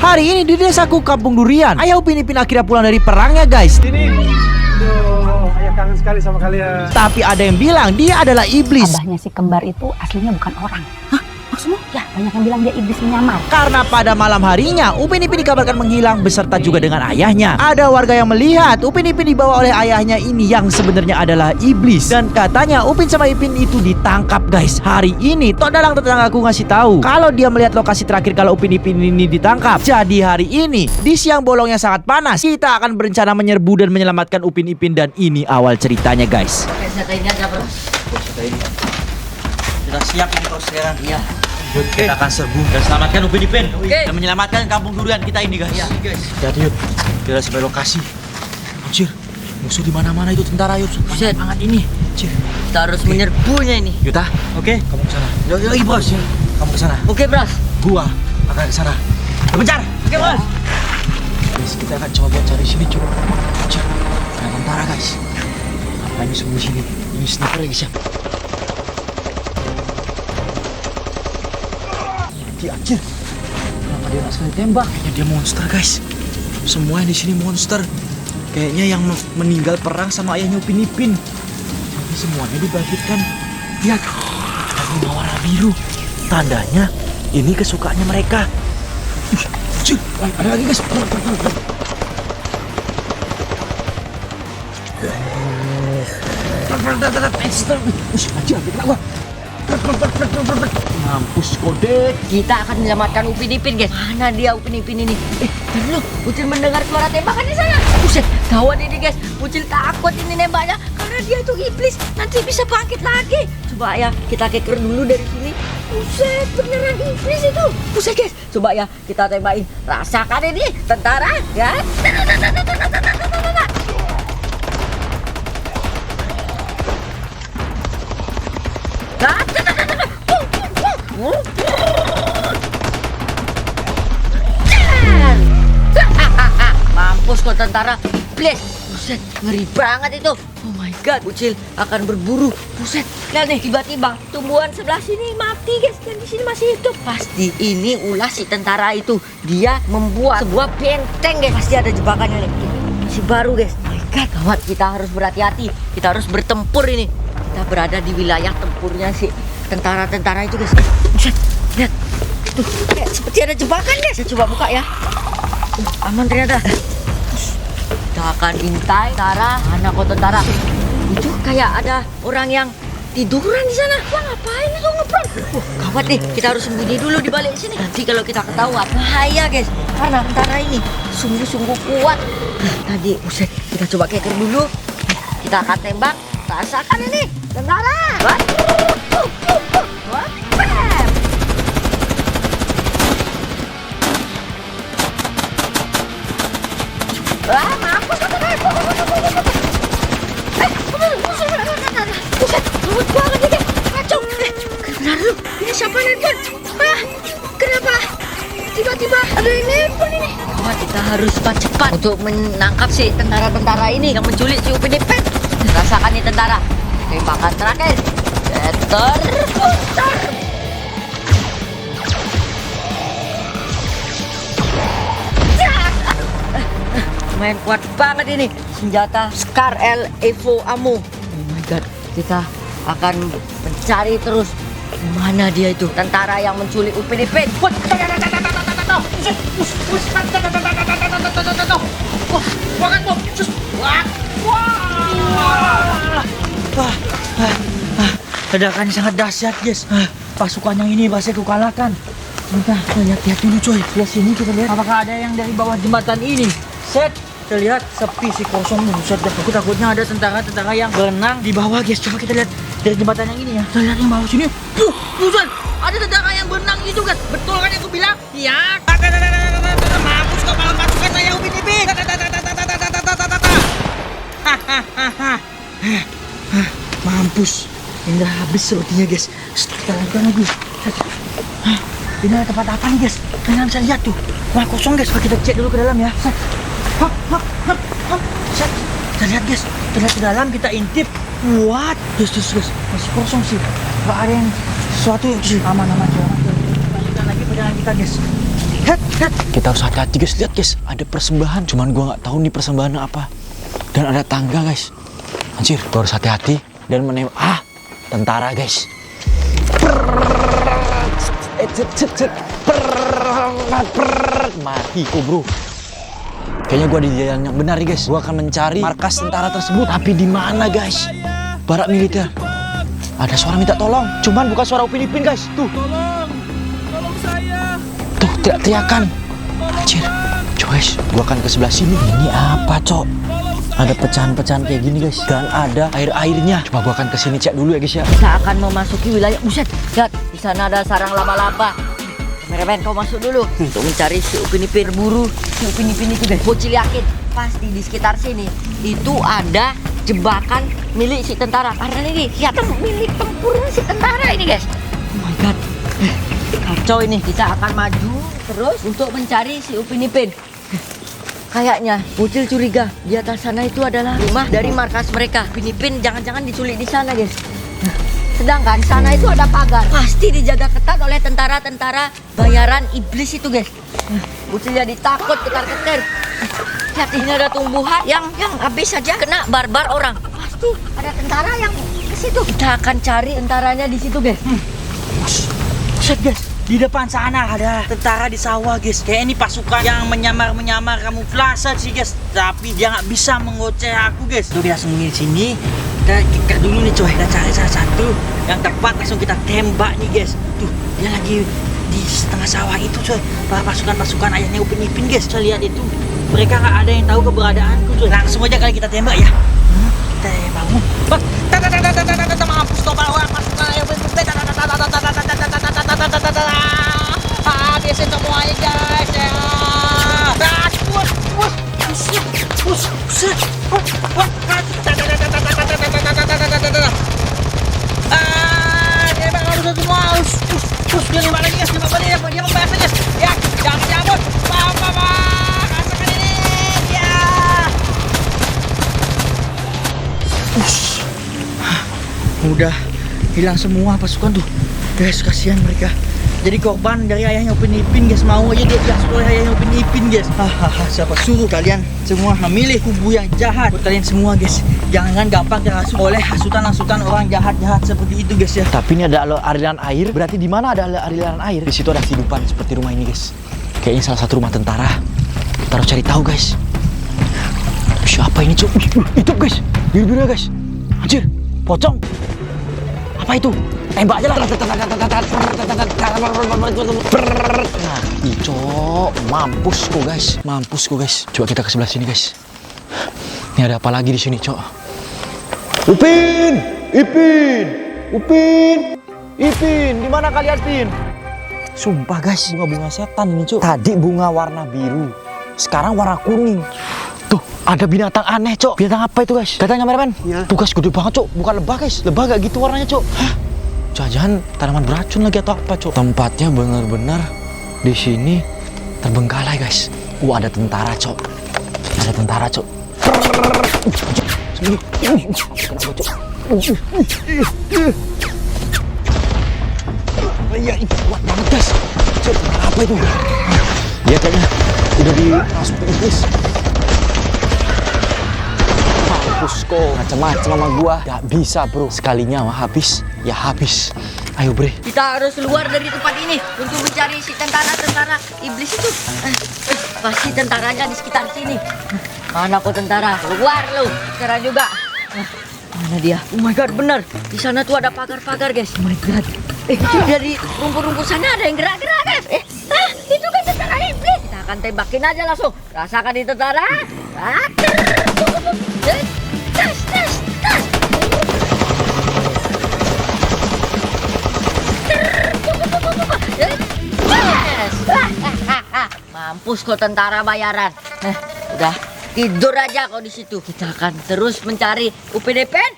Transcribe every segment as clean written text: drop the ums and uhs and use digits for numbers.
Hari ini di desaku Kampung Durian, ayah Upin Ipin akhirnya pulang dari perangnya guys. Ini, aduh, ayah kangen sekali sama kalian. Tapi ada yang bilang dia adalah iblis. Abahnya si kembar itu aslinya bukan orang. Hah? Maksudmu? Ya, banyak yang bilang dia iblis menyamar. Karena pada malam harinya Upin Ipin dikabarkan menghilang beserta juga dengan ayahnya. Ada warga yang melihat Upin Ipin dibawa oleh ayahnya ini yang sebenarnya adalah iblis. Dan katanya Upin sama Ipin itu ditangkap guys. Hari ini Tok Dalang tetanggaku ngasih tahu kalau dia melihat lokasi terakhir kalau Upin Ipin ini ditangkap. Jadi hari ini di siang bolong yang sangat panas kita akan berencana menyerbu dan menyelamatkan Upin Ipin. Dan ini awal ceritanya guys. Oke, senjata ini aja bro. Senjata ini sudah siap ini kau sekarang. Iya. Kita akan serbu dan selamatkan Upin Ipin dan Oke. menyelamatkan Kampung Durian kita ini guys. Iya guys. Jadi yuk, kita sampai lokasi. Anjir, musuh di mana-mana itu tentara yuk. Buset. Banget ini. Anjir. Kita harus menyerbunya ini. Yuta, oke, kamu ke sana. Yuk, bos. Kamu ke sana. Oke bros. Gua akan ke sana. Kejar. Oke bos. Guys, kita akan coba cari sini coba. Anjir, ada tentara guys. Apa ini semua sini? Ini sniper ya guys ya. Anjir, kenapa dia nggak sekali tembak? Kayaknya dia monster guys. Semua yang di sini monster. Kayaknya yang meninggal perang sama ayahnya Upin Ipin. Jadi semuanya dibangkitkan. Lihat, ada bunga warna biru. Tandanya ini kesukaannya mereka. Anjir, ada lagi guys. Mampus kode. Kita akan menyelamatkan Upin Ipin guys. Mana dia Upin Ipin ini? Dulu Ucil mendengar suara tembakan di sana. Buset, gawat ini guys. Ucil takut ini nembaknya karena dia itu iblis. Nanti bisa bangkit lagi. Coba ya, kita keker dulu dari sini. Buset, beneran iblis itu. Buset guys, coba ya kita tembakin. Rasakan ini tentara ya. Mampus kau tentara. Bless. Buset, ngeri banget itu. Oh my god, Ucil akan berburu. Buset, lihat nih tiba-tiba tumbuhan sebelah sini mati guys. Yang di sini masih hidup. Pasti ini ulah si tentara itu. Dia membuat sebuah benteng guys. Pasti ada jebakannya nih. Masih baru guys. Oh my god, gawat, kita harus berhati-hati. Kita harus bertempur ini. Kita berada di wilayah tempurnya si tentara-tentara itu guys. Buset, lihat. Tuh, kayak seperti ada jebakan guys. Saya coba buka ya. Aman ternyata. Kita akan intai tentara. Mana kok tentara? Itu kayak ada orang yang tiduran di sana. Wah, ngapain itu ngeprong? Gawat nih, kita harus sembunyi dulu di balik sini. Nanti kalau kita ketahuan, bahaya guys. Karena tentara ini sungguh-sungguh kuat. Nah, tadi, buset, kita coba keker dulu. Kita akan tembak. Rasakan ini, tentara. What? What? Bam! Wah, mampus tentara. Buset, lembut banget ini. Kacau. Benar lu, ini siapa nelpon? Ah, kenapa? Tiba-tiba ada yang nelpon ini. Wah, kita harus cepat untuk menangkap si tentara-tentara ini yang menculik si Upin Ipin. Rasakan nih tentara. Tembakan terakhir. Setter. Lumayan kuat banget ini senjata Scar L Evo Ammo. Oh my god, kita akan mencari terus mana dia itu tentara yang menculik Upin Ipin. Ledakannya sangat dahsyat guys. Pasukan yang ini pasti kukalahkan. Bentar, kita lihat dulu coy. Lihat sini kita lihat. Apakah ada yang dari bawah jembatan ini? Set, kita lihat sepi sih, kosong. Buset, aku takutnya ada tentara-tentara yang berenang di bawah guys. Coba kita lihat dari jembatan yang ini ya. Kita lihat yang bawah sini. Buset, ada tentara yang berenang itu kan? Betul kan yang aku bilang? Ya. Mampus kau malam pasukan saya Upin Ipin. Mampus. Ini udah habis sepertinya guys. Kita lanjutkan lagi. Ini ada tempat apa nih guys? Kalian bisa lihat tuh. Wah, kosong guys. Kita cek dulu ke dalam ya. Set. Set. Kita lihat guys. Kita lihat ke dalam, kita intip. What? Guys. Masih kosong sih. Gak ada yang sesuatu. Aman. Lanjutkan lagi perjalanan kita guys. Het. Kita harus hati-hati guys. Lihat guys, ada persembahan. Cuman gua nggak tahu nih persembahan apa. Dan ada tangga guys. Anjir, gua harus hati-hati dan menembak. Tentara guys. Mati kok bro. Kayaknya gua di jalan yang benar nih guys. Gua akan mencari markas tentara tersebut. Tapi di mana guys? Barak militer. Ada suara minta tolong. Cuman bukan suara Upin Ipin guys. Tuh. Tolong saya. Tuh, teriakan. Anjir. Coba guys, gua akan ke sebelah sini. Ini apa, Cok? Ada pecahan-pecahan kayak gini guys. Dan ada air-airnya. Coba gua akan ke sini cek dulu ya guys ya. Kita akan memasuki wilayah. Buset, lihat di sana ada sarang laba-laba. Kameramen, kau masuk dulu untuk mencari si Upin Ipin. Berburu si Upin Ipin itu guys. Bocil yakin pasti di sekitar sini itu ada jebakan milik si tentara. Karena ini kelihatan milik tempurnya si tentara ini guys. Oh my god, kacau ini. Kita akan maju terus untuk mencari si Upin Ipin. Kayaknya Bocil curiga di atas sana itu adalah rumah dari markas mereka. Upin Ipin jangan-jangan diculik di sana guys. Sedangkan sana itu ada pagar. Pasti dijaga ketat oleh tentara-tentara bayaran iblis itu guys. Bocil jadi takut ketar-ketir. Lihat ini ada tumbuhan yang habis saja kena barbar orang. Pasti ada tentara yang ke situ. Kita akan cari tentaranya di situ guys. Set guys, di depan sana ada tentara di sawah guys. Kayak ini pasukan yang menyamar kamuflase sih guys. Tapi dia nggak bisa mengoceh aku guys. Tuh dia sembunyi di sini. Kita kikat dulu nih coy. Kita cari salah satu yang tepat, langsung kita tembak nih guys. Tuh dia lagi di setengah sawah itu coy. Pasukan ayahnya Upin Ipin guys. Coy lihat itu. Mereka nggak ada yang tahu keberadaanku coy. Langsung aja kali kita tembak ya. Kita bangun. Mampus kau bawa pasukan ayah Upin Ipin. Habisin semuanya guys ya. Dia lima lagi guys, 5 balik dia membayar guys. Ya, jangan cabut. Rasakan ini. Ya. Udah hilang semua pasukan tuh. Guys, kasihan mereka. Jadi korban dari ayahnya Upin Ipin guys. Mau aja dia dihasut oleh ayahnya Upin Ipin guys. Siapa suruh kalian semua memilih kubu yang jahat. Buat kalian semua guys, jangan gampang terhasut oleh hasutan-hasutan orang jahat-jahat seperti itu guys ya. Tapi ini ada aliran air. Berarti di mana ada aliran air? Di situ ada kehidupan seperti rumah ini guys. Kayaknya salah satu rumah tentara. Kita harus cari tahu guys. Siapa ini cuy? Itu guys, biru-biru guys. Anjir, pocong. Apa itu? Tembak aja lah. Nah, cok, mampus kok guys. Coba kita ke sebelah sini guys. Ini ada apa lagi di sini, cok? Upin, di mana kalian, Pin? Sumpah guys, bunga setan ini, cok. Tadi bunga warna biru, sekarang warna kuning. Tuh, ada binatang aneh, cok. Binatang apa itu, guys? Katanya kameramen. Ya. Tuh guys, gede banget, cok. Bukan lebah, guys. Lebah gak gitu warnanya, cok. Hah? Jangan tanaman beracun lagi atau apa, cok? Tempatnya benar-benar di sini terbengkalai, guys. Ada tentara, cok. Ada tentara, cok. Iya, kuat banget, guys. Cok, apa itu? Dia kayaknya udah dimasukin iblis. Mampus kok, macam-macam sama gua. Gak bisa, bro. Sekalinya mah habis, ya habis. Ayo, Bre. Kita harus keluar dari tempat ini untuk mencari si tentara-tentara iblis itu. Pasti tentaranya di sekitar sini. Mana kok tentara? Keluar lu. Sekarang juga. Mana dia? Oh my god, bener. Di sana tuh ada pagar-pagar, guys. Oh my god. Itu dari rumput-rumput sana ada yang gerak-gerak, guys. Itu kan tentara iblis. Kita akan tembakin aja langsung. Rasakan di tentara. Mampus kok tentara bayaran. Udah tidur aja kau di situ. Kita akan terus mencari Upin Ipin.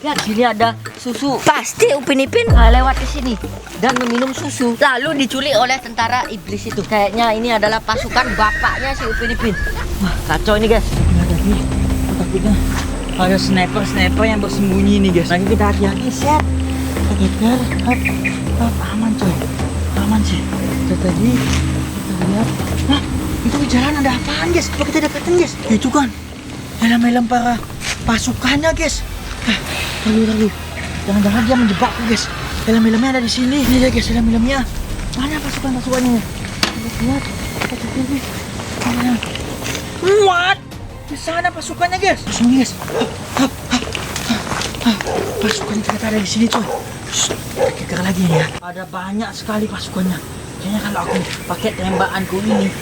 Lihat sini ada susu. Pasti Upin Ipin lewat ke sini dan meminum susu. Lalu diculik oleh tentara iblis itu. Kayaknya ini adalah pasukan bapaknya si Upin Ipin. Wah, kacau ini, guys. Takutnya ada sniper yang bersembunyi nih guys. Lagi kita hati-hati, set. Kita aman coy, aman sih. Kita tadi kita Lihat. Hah? Itu di jalan ada apaan guys? Coba kita deketin guys. Itu kan helm-helm para pasukannya guys. Lalu. Jangan-jangan dia menjebakku guys. Helm-helmnya ada di sini. Ini dia guys helm-helmnya. Mana pasukan-pasukannya? Lihat. Mana? What? Di sana pasukannya guys. Sini guys. Pasukannya ternyata ada di sini coy. Kita kejar lagi nih ya. Ada banyak sekali pasukannya. Kayaknya kalau aku pakai tembakanku ini,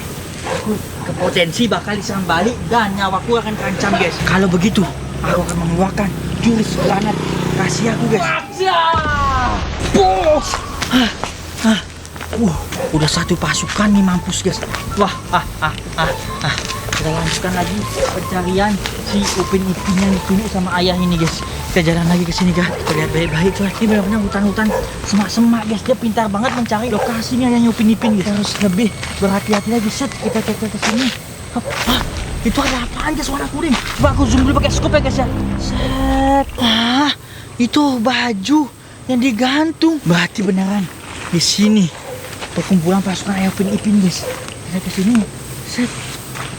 aku kepotensi bakal diserang balik dan nyawaku akan terancam guys. Kalau begitu, aku akan mengeluarkan jurus granat rahasiaku guys. Bos! Udah satu pasukan nih mampus guys. Wah, kita lanjutkan lagi pencarian si Upin Ipin yang ditunjuk sama ayah ini guys. Kita jalan lagi ke sini guys. Kita lihat baik-baik coy. Ini benar-benar hutan-hutan semak-semak guys. Dia pintar banget mencari lokasinya yang Upin Ipin guys. Harus lebih berhati-hati lagi. Set, kita cek ke sini. Itu ada apaan guys warna kuning? Coba aku zoom dulu pakai scope ya guys ya. Set. Itu baju yang digantung. Berarti beneran di sini perkumpulan pasukan ayah Upin Ipin guys. Kita ke sini. Set.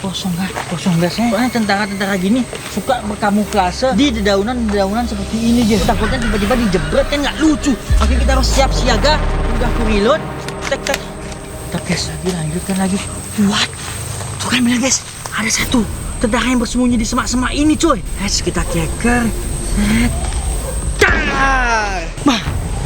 Kosong guys. Soalnya tentara-tentara gini suka berkamuflase di dedaunan seperti ini guys. Takutnya tiba-tiba dijebret kan nggak lucu. Oke, kita harus siap siaga. Udah aku reload. Tek. Guys, lanjutkan lagi. What? Tuh kan bener guys. Ada satu tentara yang bersembunyi di semak-semak ini coy. Guys, kita keker. Set. Dar.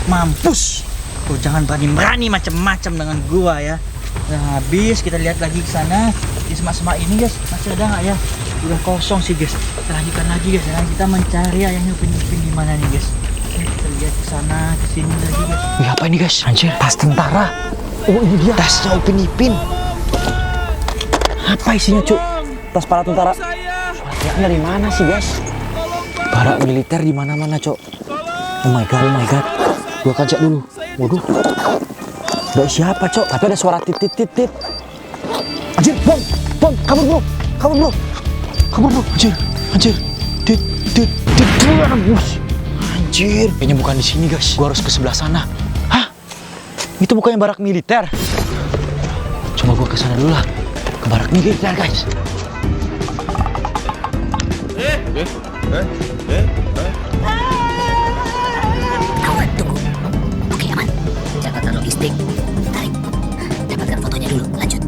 Mampus. Tuh jangan berani macam-macam dengan gua ya. Udah habis, kita lihat lagi ke sana. Di semak-semak ini guys, masih ada nggak ya? Udah kosong sih guys. Kita lanjutkan lagi guys. Sekarang kita mencari ayahnya Upin Ipin di mana nih guys? Kita lihat ke sana, ke sini lagi guys. Wih, apa ini guys? Anjir, tas tentara. Oh, ini dia tasnya Upin Ipin. Apa isinya, Cuk? Tas para tentara. Suaranya dari mana sih, guys? Barak militer di mana-mana, Cuk. Oh my god. Gua akan cek dulu. Waduh. Dari siapa, Cuk? Tapi ada suara tit. Anjir, bom, kabur bro. Anjir. Tit. Anjir, kayaknya bukan di sini guys. Gua harus ke sebelah sana. Hah? Itu bukannya barak militer? Coba gua ke sana dulu lah. Ke barak militer guys. Aman, tunggu. Oke, aman. Catatan logistik. Tarik. Dapatkan fotonya dulu. Lanjut.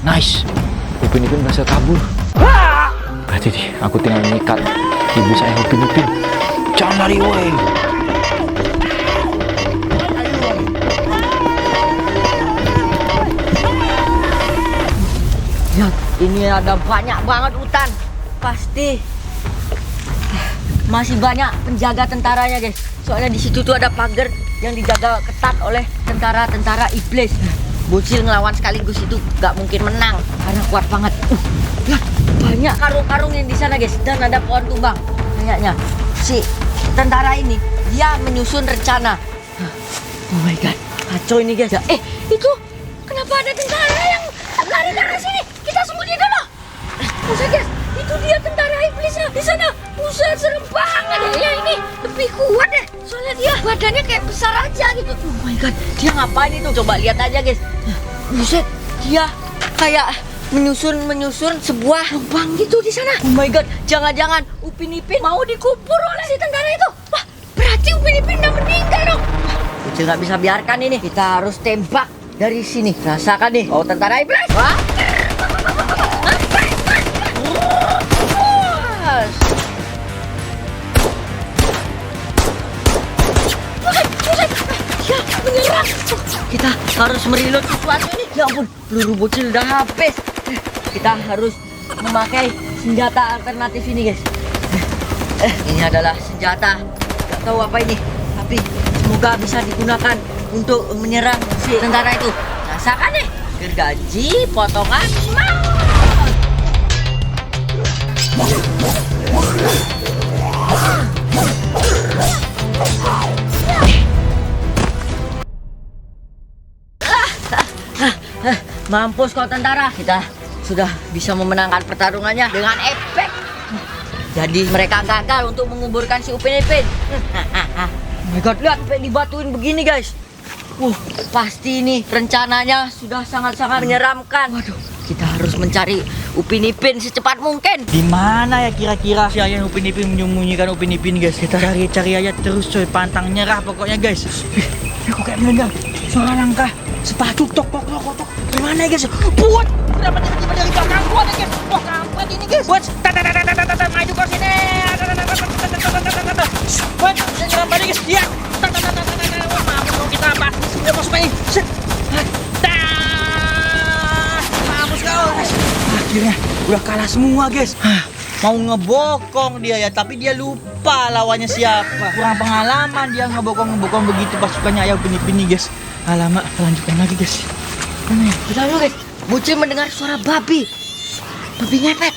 Nice. Upin Ipin berhasil kabur. Berarti nih, aku tinggal mengikat ibu saya Upin Ipin. Jangan lari woi. Lihat, ini ada banyak banget hutan. Pasti masih banyak penjaga tentaranya guys. Soalnya di situ tuh ada pagar yang dijaga ketat oleh tentara-tentara iblis. Bocil ngelawan sekaligus itu gak mungkin menang karena kuat banget. Lihat, banyak karung-karung yang di sana guys, dan ada pohon tumbang. Kayaknya si tentara ini dia menyusun rencana. Oh my god, kacau ini guys. Itu kenapa ada tentara yang lari ke arah sini? Kita sembunyi dulu. Buset guys, itu dia tentara iblisnya di sana. Buset, serem banget ya ini. Lebih kuat deh, soalnya dia badannya kayak besar aja gitu. Oh my god, dia ngapain itu? Coba lihat aja guys. Buset, dia kayak menyusun sebuah lubang gitu di sana. Oh my god, jangan-jangan Upin Ipin mau dikubur oleh si tentara itu. Wah, berarti Upin Ipin udah meninggal dong. Kecil nggak bisa biarkan ini. Kita harus tembak dari sini. Rasakan nih, oh tentara iblis. Wah. Ya, menyerang. Kita harus mereload sesuatu ini. Ya ampun, peluru bocil udah habis. Kita harus memakai senjata alternatif ini guys. Ini adalah senjata, gak tahu apa ini, tapi semoga bisa digunakan untuk menyerang si tentara itu. Rasakan nih, gergaji potongan Mampus kau tentara. Kita sudah bisa memenangkan pertarungannya dengan efek. Jadi mereka gagal untuk menguburkan si Upin Ipin. Oh my god, lihat sampai dibatuin begini guys. Pasti ini rencananya sudah sangat-sangat menyeramkan. Waduh, kita harus mencari Upin Ipin secepat mungkin. Di mana ya kira-kira si ayah Upin Ipin menyembunyikan Upin Ipin guys? Kita cari-cari aja terus coy, pantang nyerah pokoknya guys. Aku kayak mendengar suara langkah sepatu tok. Gimana ya guys? Buat kenapa tiba-tiba dari belakang gua nih guys? Wah kampret ini guys. Buat maju ke sini. Buat nyerang balik guys. Ya. Mampus dong kita pasti sudah masuk ini. Mampus kau. Akhirnya udah kalah semua guys. Mau ngebokong dia ya, tapi dia lupa lawannya siapa. Kurang pengalaman dia ngebokong begitu pasukannya ayah Upin Ipin nih guys. Alamak, lanjutkan lagi guys. Kita dulu guys. Bocil mendengar suara babi. Babi ngepet.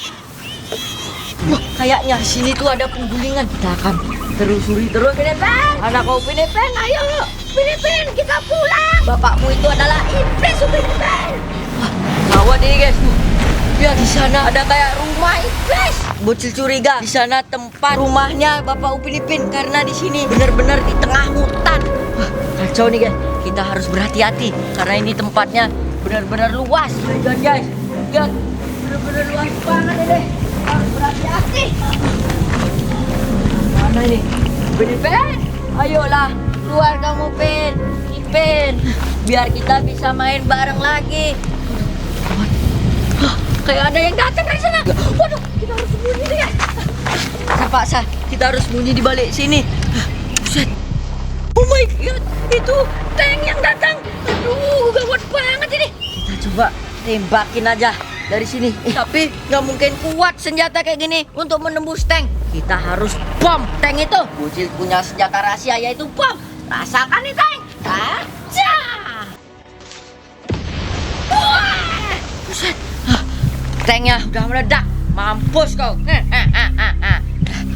Wah, kayaknya di sini tuh ada penggulingan. Kita akan terusuri terus. Upin Ipin, anak Upin Ipin, ayo. Upin Ipin, kita pulang. Bapakmu itu adalah iblis, Upin Ipin. Wah, gawat ini guys. Lihat di sana ada kayak rumah iblis. Bocil curiga di sana tempat rumahnya Bapak Upin Ipin karena di sini benar-benar di tengah hutan. Wah, kacau nih guys. Kita harus berhati-hati karena ini tempatnya benar-benar luas. Lihat guys, lihat benar-benar luas banget ini. Harus berhati-hati. Mana ini? Upin Ipin, ayolah keluar kamu Ipin. Biar kita bisa main bareng lagi. Kayak ada yang datang dari sana. Waduh, kita harus sembunyi nih guys. Terpaksa kita harus sembunyi di balik sini. Buset. Oh my god, itu tank yang datang. Aduh, gawat banget ini. Kita coba tembakin aja dari sini. Tapi nggak mungkin kuat senjata kayak gini untuk menembus tank. Kita harus bom tank itu. Bocil punya senjata rahasia yaitu bom. Rasakan nih tank. Aja. Wah, buset. Tanknya udah meledak. Mampus kau.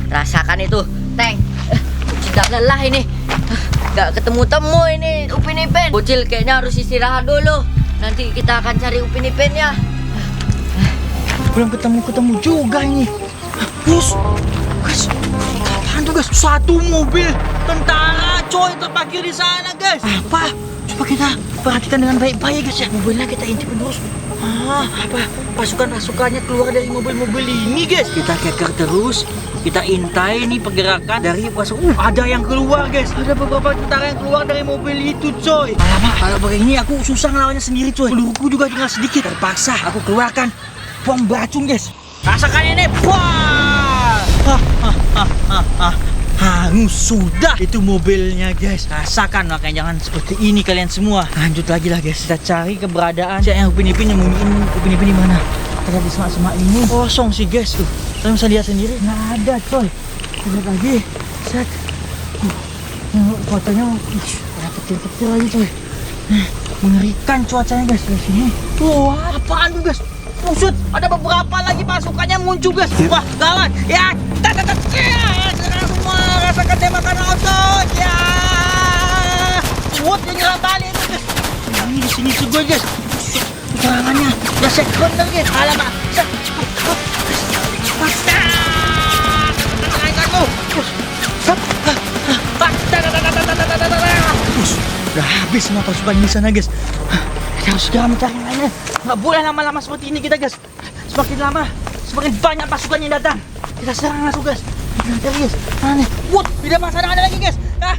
Rasakan itu tank. Bocil gak lelah ini. Gak ketemu-temu ini Upin Ipin. Bocil kayaknya harus istirahat dulu. Nanti kita akan cari Upin Ipinnya. Belum ketemu juga ini. Guys, apaan tuh guys? Satu mobil tentara coy terparkir di sana guys. Apa? Coba kita perhatikan dengan baik-baik guys ya. Mobilnya kita intipin terus. Apa? Pasukan-pasukannya keluar dari mobil-mobil ini guys. Kita keker terus. Kita intai nih pergerakan dari pasukan. Ada yang keluar guys. Ada beberapa tentara yang keluar dari mobil itu coy. Alamak, kalau begini aku susah ngelawannya sendiri coy. Peluruku juga tinggal sedikit. Terpaksa aku keluarkan bom beracun guys. Rasakan ini. Wah! Hangus sudah itu mobilnya guys. Rasakan, makanya jangan seperti ini kalian semua. Lanjut lagi lah guys. Kita cari keberadaan si yang Upin Ipin, nyembunyiin Upin Ipin di mana. Kita di semak-semak ini kosong sih guys. Tuh, kalian bisa lihat sendiri. Nggak ada coy. Lihat lagi. Set. Fotonya ada kecil-kecil lagi coy. Mengerikan cuacanya guys di sini. Wah, apaan tuh guys? Maksud ada beberapa lagi pasukannya muncul guys. Wah, gawat. Ya, serang semua. Rasakan tembakan auto. Ya. Wot, dia nyerang balik itu guys. Ini di sini juga guys. Serangannya udah sekon lagi. Alamak. Udah habis semua pasukan di sana guys. Kita harus segera mencari lainnya. Nggak boleh lama-lama seperti ini kita guys. Semakin lama, semakin banyak pasukan yang datang. Kita serang langsung guys. Kita guys. Mana nih? Wut, di depan sana ada lagi guys. Nah,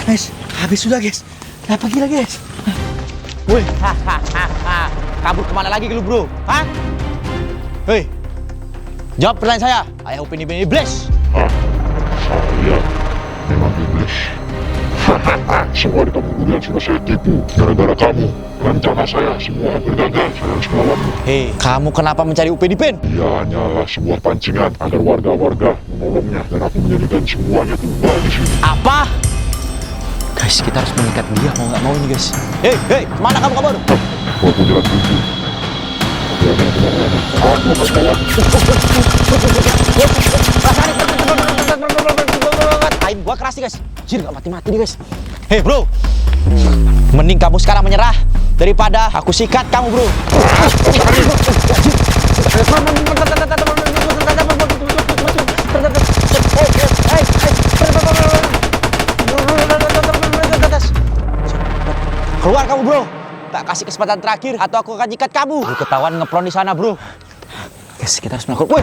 guys, habis sudah guys. Nah, pergi lagi guys. Woi, kabur kemana lagi lu bro? Hah? Hei, jawab pertanyaan saya. Ayah Upin Ipin iblis. Saya memang iblis. Semua di kampung durian sudah saya tipu. Gara-gara kamu, rencana saya semua bergagal. Saya harus melawanmu. Hei, kamu kenapa mencari Upin Ipin? Dia hanyalah sebuah pancingan agar warga-warga menolongnya. Dan aku menjadikan semuanya tumbal di sini. Apa? Guys, kita harus mengikat dia mau nggak mau ini guys. Hei, kemana kamu kabur? Walaupun jalan buntu, Aim gua keras nih guys. Jir gak mati-mati nih guys. Hei bro, mending kamu sekarang menyerah daripada aku sikat kamu bro. Keluar kamu bro. Tak kasih kesempatan terakhir atau aku akan nyikat kamu. Lu ketahuan ngepron di sana bro. Guys, kita harus melakukan.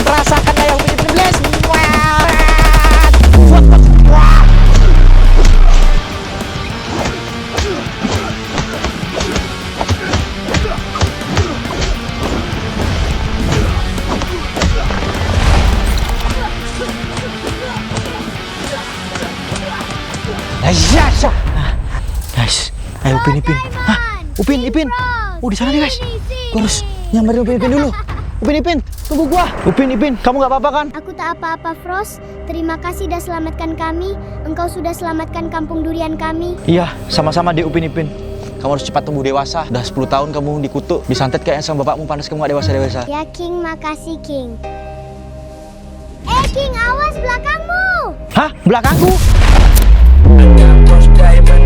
Rasakan daya Upin Ipin Blast. Guys, ayo Upin Ipin. Hah, Upin Ipin. Oh, di sana nih guys. Gua harus nyamperin Upin Ipin dulu. Upin Ipin, tunggu gua. Upin Ipin, kamu nggak apa-apa kan? Aku tak apa-apa, Frost. Terima kasih sudah selamatkan kami. Engkau sudah selamatkan kampung durian kami. Iya, sama-sama deh Upin Ipin. Kamu harus cepat tumbuh dewasa. Udah 10 tahun kamu dikutuk, disantet kayaknya sama bapakmu, panas kamu gak dewasa-dewasa. Ya, King, makasih, King. King, awas belakangmu. Hah? Belakangku? Diamond